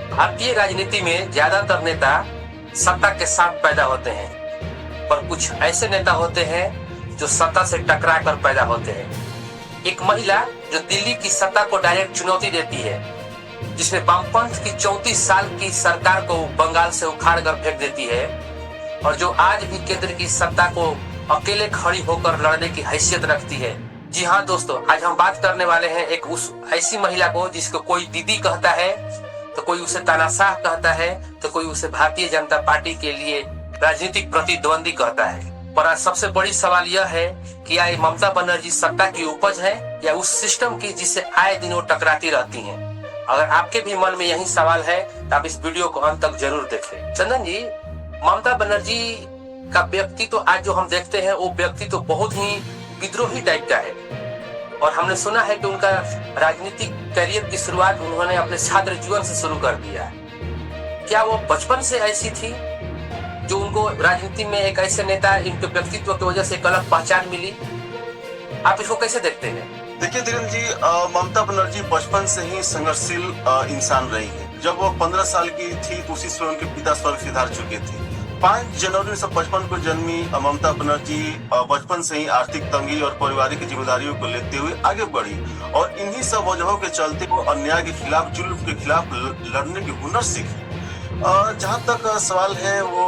भारतीय राजनीति में ज्यादातर नेता सत्ता के साथ पैदा होते हैं, पर कुछ ऐसे नेता होते हैं जो सत्ता से टकरा कर पैदा होते हैं। एक महिला जो दिल्ली की सत्ता को डायरेक्ट चुनौती देती है, जिसमें वामपंथ की 34 साल की सरकार को बंगाल से उखाड़ कर फेंक देती है और जो आज भी केंद्र की सत्ता को अकेले खड़ी होकर लड़ने की हैसियत रखती है। जी हाँ दोस्तों, आज हम बात करने वाले हैं एक उस ऐसी महिला को जिसको कोई दीदी कहता है, तो कोई उसे तानाशाह कहता है, तो कोई उसे भारतीय जनता पार्टी के लिए राजनीतिक प्रतिद्वंदी कहता है। पर आज सबसे बड़ी सवाल यह है कि क्या ये ममता बनर्जी सत्ता की उपज है या उस सिस्टम की जिससे आए दिन वो टकराती रहती हैं। अगर आपके भी मन में यही सवाल है तो आप इस वीडियो को अंत तक जरूर देखें। चंदन जी, ममता बनर्जी का व्यक्ति तो आज जो हम देखते हैं वो व्यक्ति तो बहुत ही विद्रोही टाइप का है और हमने सुना है कि उनका राजनीतिक करियर की शुरुआत उन्होंने अपने छात्र जीवन से शुरू कर दिया। क्या वो बचपन से ऐसी थी जो उनको राजनीति में एक ऐसे नेता इनके व्यक्तित्व की वजह से एक अलग पहचान मिली? आप इसको कैसे देखते हैं? देखिए धीरेन्द्र जी, ममता बनर्जी बचपन से ही संघर्षशील इंसान रही है। जब वो 15 साल की थी तो उसी समय उनके पिता स्वर्ग सिधार चुके थे। 5 जनवरी 1955 को जन्मी ममता बनर्जी बचपन से ही आर्थिक तंगी और पारिवारिक जिम्मेदारियों को लेते हुए आगे बढ़ी और इन्हीं सब वजहों के चलते वो अन्याय के खिलाफ, जुल्म के खिलाफ लड़ने की हुनर सीखी। जहाँ तक सवाल है, वो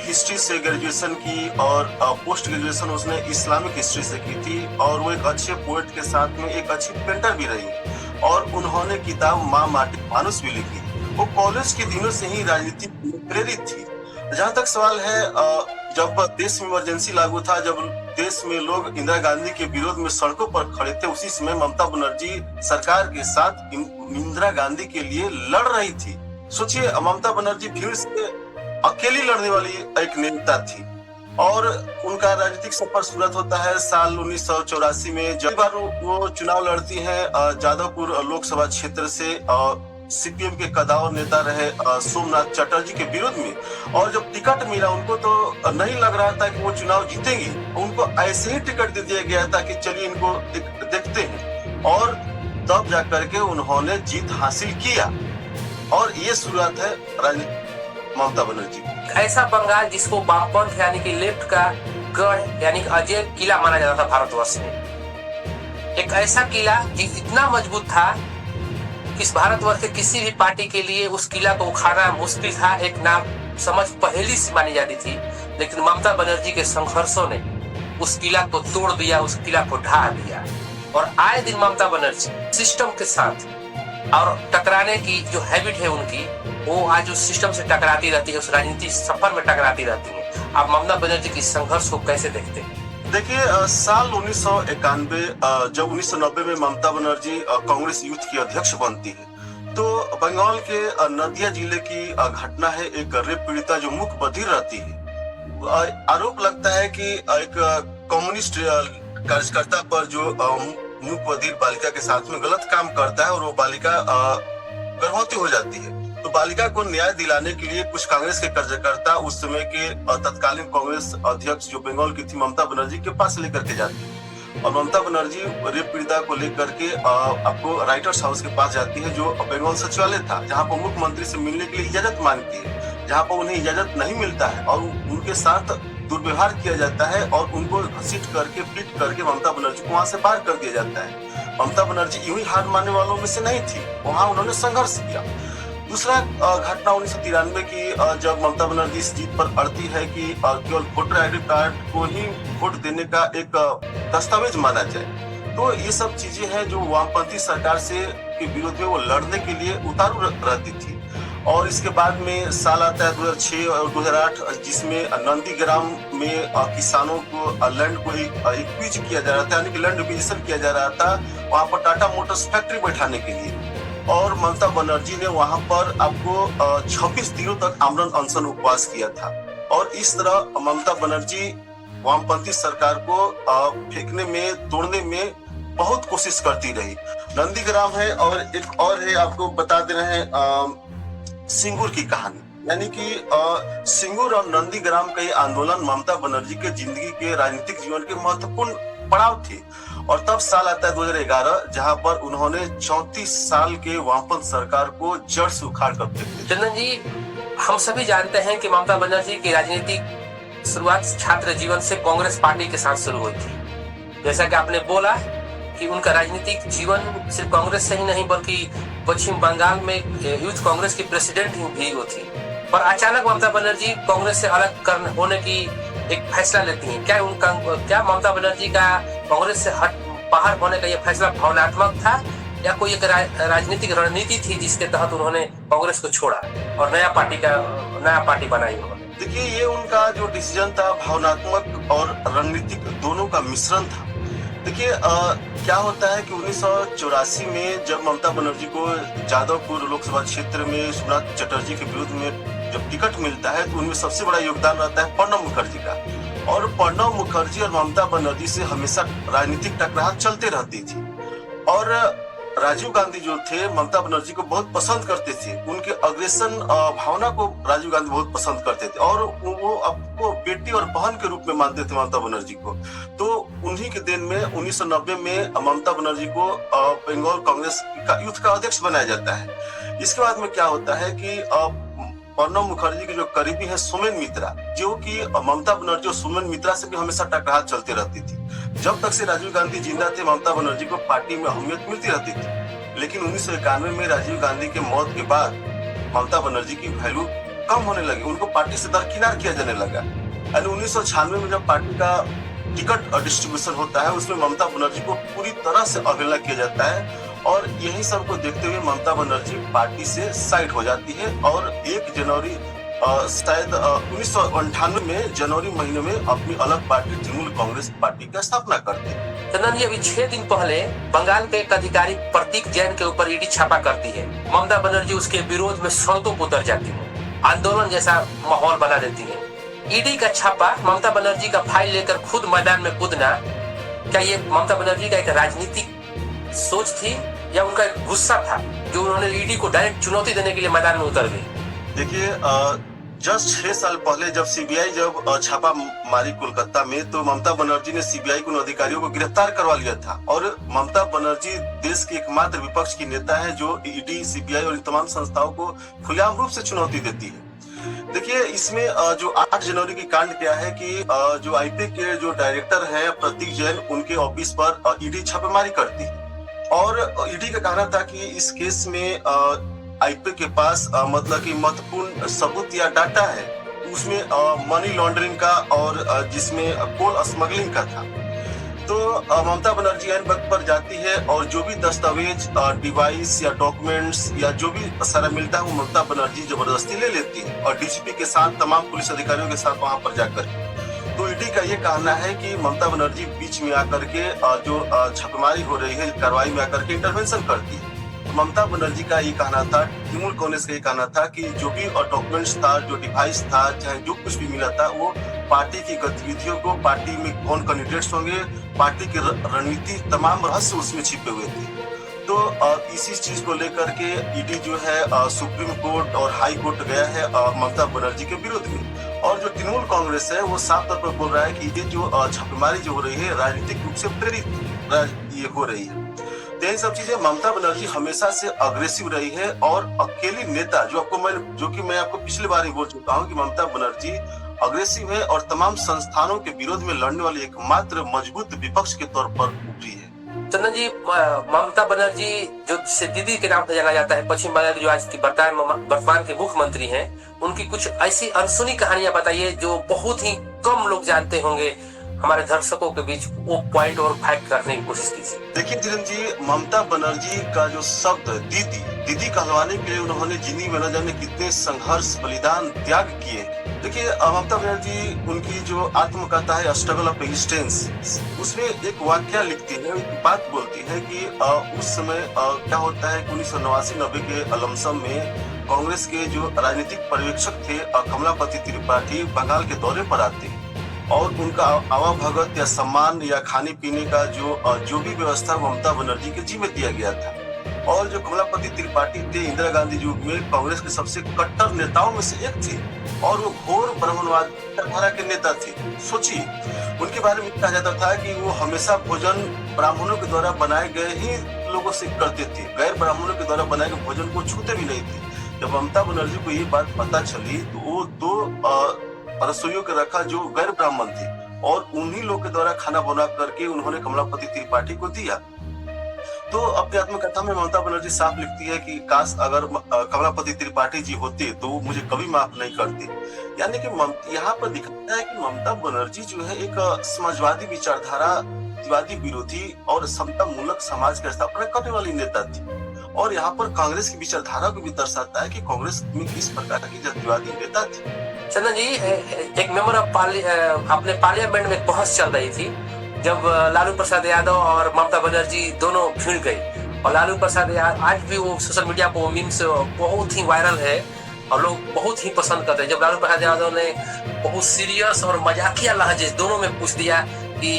हिस्ट्री से ग्रेजुएशन की और पोस्ट ग्रेजुएशन उसने इस्लामिक हिस्ट्री से की थी और वो एक अच्छे पोएट के साथ में एक अच्छी पेंटर भी रही और उन्होंने किताब माँ माटी मानुस भी लिखी। वो कॉलेज के दिनों से ही राजनीति में प्रेरित थी। जहाँ तक सवाल है, जब देश में इमरजेंसी लागू था, जब देश में लोग इंदिरा गांधी के विरोध में सड़कों पर खड़े थे, उसी समय ममता बनर्जी सरकार के साथ इंदिरा गांधी के लिए लड़ रही थी। सोचिए, ममता बनर्जी फिर से अकेली लड़ने वाली एक नेता थी और उनका राजनीतिक सफर शुरू होता है साल 1984 में, जब बार वो चुनाव लड़ती हैं जादवपुर लोकसभा क्षेत्र से सीपीएम के कदावर नेता रहे सोमनाथ चटर्जी के विरोध में। और जब टिकट मिला उनको तो नहीं लग रहा था कि वो चुनाव जीतेंगी, उनको ऐसे ही टिकट दे दिया गया था कि चलिए इनको देखते हैं और तब जाकर के उन्होंने जीत हासिल किया और ये शुरुआत है ममता बनर्जी। ऐसा बंगाल जिसको वामपंथ यानी कि लेफ्ट का गढ़ यानी अजय किला माना जाता था भारतवर्ष में, एक ऐसा किला जो इतना मजबूत था कि इस भारतवर्ष के किसी भी पार्टी के लिए उस किला को उखाड़ना मुश्किल था, एक नाम समझ पहेली सी मानी जाती थी। लेकिन ममता बनर्जी के संघर्षों ने उस किला को तोड़ दिया, उस किला को ढा दिया और आए दिन ममता बनर्जी सिस्टम के साथ और टकराने की जो हैबिट है उनकी, वो आज उस सिस्टम से टकराती रहती है, उस राजनीति सफर में टकराती रहती है। आप ममता बनर्जी की संघर्ष को कैसे देखते हैं? देखिए, साल 1991 जब 1990 में ममता बनर्जी कांग्रेस यूथ की अध्यक्ष बनती है तो बंगाल के नदिया जिले की घटना है। एक रेप पीड़िता जो मूक बधिर रहती है, आरोप लगता है कि एक कम्युनिस्ट कार्यकर्ता पर जो मूक बधिर बालिका के साथ में गलत काम करता है और वो बालिका गर्भवती हो जाती है। तो बालिका को न्याय दिलाने के लिए कुछ कांग्रेस के कार्यकर्ता उस समय के तत्कालीन कांग्रेस अध्यक्ष जो बंगाल की थी ममता बनर्जी के पास लेकर के जाती है और ममता बनर्जी रेप पीड़िता को लेकर के आपको राइटर्स हाउस के पास जाती है जो बंगाल सचिवालय था, जहाँ पर मुख्यमंत्री से मिलने के लिए इजाजत मांगती है, जहाँ पर उन्हें इजाजत नहीं मिलता है और उनके साथ दुर्व्यवहार किया जाता है और उनको घसीट करके पीट करके ममता बनर्जी को वहां से बाहर कर दिया जाता है। ममता बनर्जी यूं ही हार मानने वालों में से नहीं थी, वहां उन्होंने संघर्ष किया। दूसरा घटना 1993 की, जब ममता बनर्जी इस जीत पर अड़ती है कि केवल वोटर आईडी कार्ड को ही वोट देने का एक दस्तावेज माना जाए। तो ये सब चीजें हैं जो वामपंथी सरकार से के विरोध में वो लड़ने के लिए उतारू रहती थी। और इसके बाद में साल आता है 2006 और 2008, जिसमें नंदीग्राम में किसानों को लैंड को एक्विज किया जा रहा था, यानी कि लैंड एक्विजिशन किया जा रहा था वहां पर टाटा मोटर्स फैक्ट्री बैठाने के लिए। और ममता बनर्जी ने वहां पर आपको 26 दिनों तक आमरण अनशन उपवास किया था और इस तरह ममता बनर्जी वामपंथी सरकार को फेंकने में, तोड़ने में बहुत कोशिश करती रही। नंदीग्राम है और एक और है, आपको बता दे रहे हैं सिंगूर की कहानी, यानी कि सिंगूर और नंदीग्राम का ये आंदोलन ममता बनर्जी के जिंदगी के राजनीतिक जीवन के महत्वपूर्ण पड़ाव थे और तब साल आता है 2011, जहां पर उन्होंने 34 साल के वामपंथ सरकार को जड़ से उखाड़ कर फेंक दिया। चंदन जी, हम सभी जानते हैं कि ममता बनर्जी की राजनीतिक शुरुआत छात्र जीवन से कांग्रेस पार्टी के साथ शुरू हुई थी। जैसा कि आपने बोला कि उनका राजनीतिक जीवन सिर्फ कांग्रेस से ही नहीं बल्कि पश्चिम बंगाल में यूथ कांग्रेस की प्रेसिडेंट भी वो थी। पर अचानक ममता बनर्जी कांग्रेस से अलग होने की एक फैसला लेती हैं। क्या ममता बनर्जी का कांग्रेस से बाहर होने का यह फैसला भावनात्मक था या कोई एक राजनीतिक रणनीति थी जिसके तहत उन्होंने कांग्रेस को छोड़ा और नया पार्टी बनाई उन्होंने? देखिए, ये उनका जो डिसीजन था भावनात्मक और रणनीतिक दोनों का मिश्रण था। देखिए, क्या होता है कि 1984 में जब ममता बनर्जी को जादवपुर लोकसभा क्षेत्र में सोमनाथ चटर्जी के विरुद्ध में जब टिकट मिलता है तो उनमें सबसे बड़ा योगदान रहता है प्रणब मुखर्जी का। और प्रणब मुखर्जी और ममता बनर्जी से हमेशा राजनीतिक टकराव चलते रहती थी। और राजीव गांधी जो थे ममता बनर्जी को बहुत पसंद करते थे, उनके अग्रेसन भावना को राजीव गांधी बहुत पसंद करते थे और वो आपको बेटी और बहन के रूप में मानते थे ममता बनर्जी को। तो उन्हीं के दिन में 1990 में ममता बनर्जी को बंगाल कांग्रेस का यूथ का अध्यक्ष बनाया जाता है। इसके बाद में क्या होता है कि प्रणब मुखर्जी के जो करीबी है सोमेन मित्रा, जो कि ममता बनर्जी और सोमेन मित्रा से भी हमेशा टकराव चलती रहती थी। जब तक से राजीव गांधी जिंदा थे ममता बनर्जी को पार्टी में अहमियत मिलती रहती थी, लेकिन 1991 में राजीव गांधी के मौत के बाद ममता बनर्जी की वैल्यू कम होने लगी, उनको पार्टी से दरकिनार किया जाने लगा। 1996 में जब पार्टी का टिकट जनरल होता है उसमें ममता बनर्जी को पूरी तरह से अवहेलना किया जाता है और यही सब को देखते हुए ममता बनर्जी पार्टी से साइड हो जाती है और 1 जनवरी शायद 1998 में जनवरी महीने में अपनी अलग पार्टी तृणमूल कांग्रेस पार्टी की स्थापना करती है। चंदन जी, अभी 6 दिन पहले बंगाल के एक अधिकारी प्रतीक जैन के ऊपर ईडी छापा करती है। ममता बनर्जी उसके विरोध में सड़कों पर उतर जाती है, आंदोलन जैसा माहौल बना देती है। ईडी का छापा, ममता बनर्जी का फाइल लेकर खुद मैदान में कूदना, क्या ये ममता बनर्जी का एक राजनीतिक सोच थी या उनका एक गुस्सा था जो उन्होंने ईडी को डायरेक्ट चुनौती देने के लिए मैदान में उतर गई? देखिए, जस्ट 6 साल पहले जब सीबीआई जब छापा मारी कोलकाता में तो ममता बनर्जी ने सीबीआई को अधिकारियों को गिरफ्तार करवा लिया था और ममता बनर्जी देश की एकमात्र विपक्ष की नेता है जो ईडी, सीबीआई और इन तमाम संस्थाओं को खुलेआम रूप से चुनौती देती है। देखिए, इसमें जो 8 जनवरी की कांड क्या है कि जो आईपी के जो डायरेक्टर है प्रतीक जैन, उनके ऑफिस पर ईडी छापेमारी करती और ईडी का कहना था कि इस केस में आईपी के पास मतलब कि महत्वपूर्ण सबूत या डाटा है, उसमें मनी लॉन्ड्रिंग का और जिसमें कोल स्मगलिंग का था। तो ममता बनर्जी ऐन वक्त पर जाती है और जो भी दस्तावेज, डिवाइस या डॉक्यूमेंट्स या जो भी सारा मिलता है वो ममता बनर्जी जबरदस्ती ले लेती है और डीजीपी के साथ तमाम पुलिस अधिकारियों के साथ वहां पर जाकर। तो ईडी का ये कहना है कि ममता बनर्जी बीच में आकर के जो छापेमारी हो रही है कार्रवाई में आकर के इंटरवेंशन करती है। ममता बनर्जी का ये कहना था, तृणमूल कांग्रेस का ये कहना था कि जो भी डॉक्यूमेंट्स था, जो डिवाइस था, चाहे जो कुछ भी मिला था वो पार्टी की गतिविधियों को, पार्टी में कौन कैंडिडेट्स होंगे, पार्टी की रणनीति, तमाम रहस्य उसमें छिपे हुए थे। तो इसी चीज को लेकर के ईडी जो है सुप्रीम कोर्ट और हाई कोर्ट गया है ममता बनर्जी के विरुद्ध में। और जो तृणमूल कांग्रेस है वो साफ तौर पर बोल रहा है कि ये जो छापेमारी जो हो रही है राजनीतिक रूप से प्रेरित ये हो रही है। तो ये सब चीजें, ममता बनर्जी हमेशा से अग्रेसिव रही है और अकेली नेता जो कि मैं आपको पिछली बार ही बोल चुका हूँ कि ममता बनर्जी अग्रेसिव है और तमाम संस्थानों के विरोध में लड़ने वाली एकमात्र मजबूत विपक्ष के तौर पर उभरी है। चंदन जी, ममता बनर्जी जो जिसे दीदी के नाम से जाना जाता है, पश्चिम बंगाल जो आज की वर्तमान के मुख्यमंत्री हैं, उनकी कुछ ऐसी अनसुनी कहानियां बताइए जो बहुत ही कम लोग जानते होंगे। हमारे दर्शकों के बीच वो पॉइंट और फैक्ट करने की कोशिश कीजिए। देखिए धीरेन जी, ममता बनर्जी का जो शब्द दीदी कहलवाने के लिए उन्होंने जिंदगी में न जाने कितने संघर्ष, बलिदान, त्याग किए। देखिए, ममता बनर्जी उनकी जो आत्मकथा है स्ट्रगल ऑफ एग्जिस्टेंस, उसमें एक वाक्य लिखती है, एक बात बोलती है कि उस समय क्या होता है कि 1989-90 के लमसम में कांग्रेस के जो राजनीतिक पर्यवेक्षक थे कमलापति त्रिपाठी बंगाल के दौरे पर आते और उनका आवाभगत या सम्मान या खाने पीने का जो भी व्यवस्था ममता बनर्जी के जिम्मे दिया गया था। और जो कमलापति त्रिपाठी थे इंदिरा गांधी युग में कांग्रेस के सबसे कट्टर नेताओं में से एक थे और वो घोर ब्राह्मणवाद विचारधारा के नेता थे। सोचिए, उनके बारे में कहा जाता था कि वो हमेशा भोजन ब्राह्मणों के द्वारा बनाए गए ही लोगों से करते थे, गैर ब्राह्मणों के द्वारा बनाए गए भोजन को छूते भी नहीं थे। जब ममता बनर्जी को ये बात पता चली तो वो दो रसोइयों के रखा जो गैर ब्राह्मण थे और उन्हीं लोग के द्वारा खाना बना करके उन्होंने कमलापति त्रिपाठी को दिया। तो अपनी आत्मकथा में ममता बनर्जी साफ लिखती है कि काश अगर कमलापति त्रिपाठी जी होते तो वो मुझे कभी माफ नहीं करते। यानी कि यहाँ पर दिखाता है कि ममता बनर्जी जो है एक समाजवादी विचारधारा, जातिवादी विरोधी और समता मूलक समाज की स्थापना करने वाली नेता थी। और यहाँ पर कांग्रेस की विचारधारा को भी दर्शाता है कि कांग्रेस में किस प्रकार की जातिवादी नेता थी। चंदन जी, एक मेंबर ऑफ अपने पार्लियामेंट में बहस चल रही थी जब लालू प्रसाद यादव और ममता बनर्जी दोनों भिड़ गई। और लालू प्रसाद यादव आज भी वो सोशल मीडिया पर मीम्स बहुत ही वायरल है और लोग बहुत ही पसंद करते हैं। जब लालू प्रसाद यादव ने बहुत सीरियस और मजाकिया लहजे दोनों में पूछ दिया कि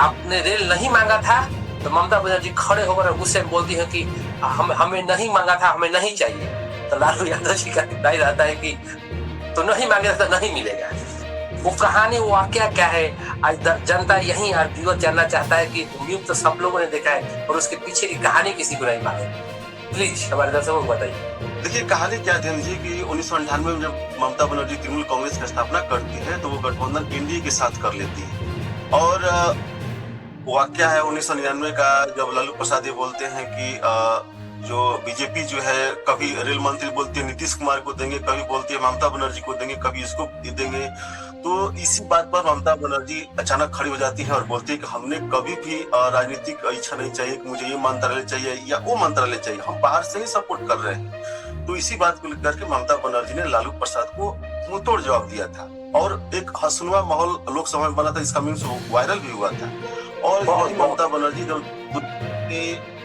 आपने रेल नहीं मांगा था, तो ममता बनर्जी खड़े होकर गुस्से में बोलती है कि हमें नहीं मांगा था, हमें नहीं चाहिए। तो लालू यादव जी का रिप्लाई रहता है कि तो नहीं मांगे तो नहीं मिलेगा। वो कहानी, वो वाकया क्या है, आज जनता यही और व्यूअर जानना चाहता है कि मीम तो सब लोगों ने देखा है और उसके पीछे की कहानी किसी को नहीं मालूम। प्लीज हमारे दर्शकों को बताइए। देखिए, कहानी क्या थी जी कि 1998 में जब ममता बनर्जी तृणमूल कांग्रेस की स्थापना करती है तो वो गठबंधन एनडीए के साथ कर लेती है। और वाकया है 1999 का, जब लालू प्रसाद ये बोलते हैं कि जो बीजेपी जो है कभी रेल मंत्री बोलती है नीतीश कुमार को देंगे, कभी बोलती है ममता बनर्जी को देंगे, कभी इसको देंगे। तो इसी बात पर ममता बनर्जी अचानक खड़ी हो जाती है और बोलती है कि हमने कभी भी राजनीतिक इच्छा नहीं चाहिए कि मुझे ये मंत्रालय चाहिए या वो मंत्रालय चाहिए, हम बाहर से ही सपोर्ट कर रहे हैं। तो इसी बात को लेकर के ममता बनर्जी ने लालू प्रसाद को मुंहतोड़ जवाब दिया था और एक हंसनुमा माहौल लोकसभा में बना था, इसका मीम्स वायरल भी हुआ था। और ममता बनर्जी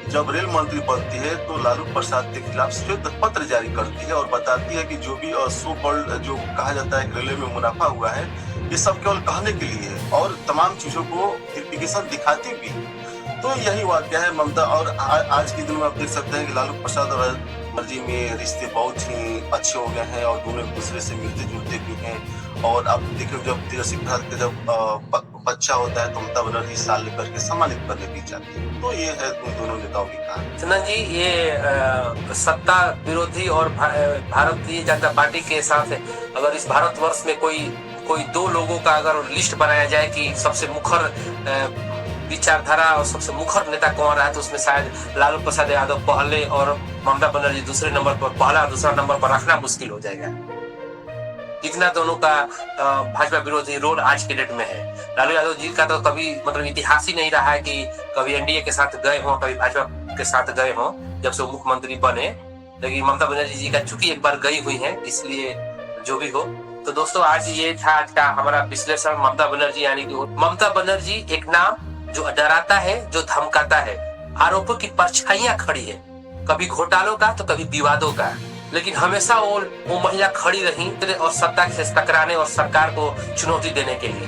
जब रेल मंत्री बनती है तो लालू प्रसाद के खिलाफ श्वेत पत्र जारी करती है और बताती है कि जो भी सो कॉल्ड जो कहा जाता है रेलवे में मुनाफा हुआ है, ये सब केवल कहने के लिए है और तमाम चीजों को वेरिफिकेशन दिखाती भी। तो यही वाकया है ममता। और आज के दिन में आप देख सकते हैं कि लालू प्रसाद और बनर्जी में रिश्ते बहुत ही अच्छे हो गए हैं और दोनों एक दूसरे से मिलते जुलते भी हैं। और आप देखिए, जब तेजस्वी प्रसाद के जब बच्चा होता है तो ममता बनर्जी साल लेकर के सम्मानित करने भी जाती है। तो ये है उन दोनों नेताओं की कहानी। चंदन जी, ये सत्ता विरोधी और भारतीय जनता पार्टी के साथ अगर इस भारतवर्ष में कोई दो लोगों का अगर लिस्ट बनाया जाए कि सबसे मुखर विचारधारा और सबसे मुखर नेता कौन रहा है, तो उसमें शायद लालू प्रसाद यादव पहले और ममता बनर्जी दूसरे नंबर पर, पहला और दूसरा नंबर पर रखना मुश्किल हो जाएगा। इतना दोनों का भाजपा विरोधी रोल आज के डेट में है। लालू यादव जी का तो कभी मतलब इतिहास ही नहीं रहा है कि कभी एनडीए के साथ गए हों, कभी भाजपा के साथ गए हों जब से मुख्यमंत्री बने। लेकिन ममता बनर्जी जी का चूंकि एक बार गई हुई है, इसलिए जो भी हो। तो दोस्तों, आज ये था आज का हमारा विश्लेषण ममता बनर्जी, यानी कि ममता बनर्जी एक नाम जो डराता है, जो धमकाता है, आरोपों की परछाइयां खड़ी है, कभी घोटालों का तो कभी विवादों का, लेकिन हमेशा वो महिला खड़ी रही और सत्ता से टकराने और सरकार को चुनौती देने के लिए।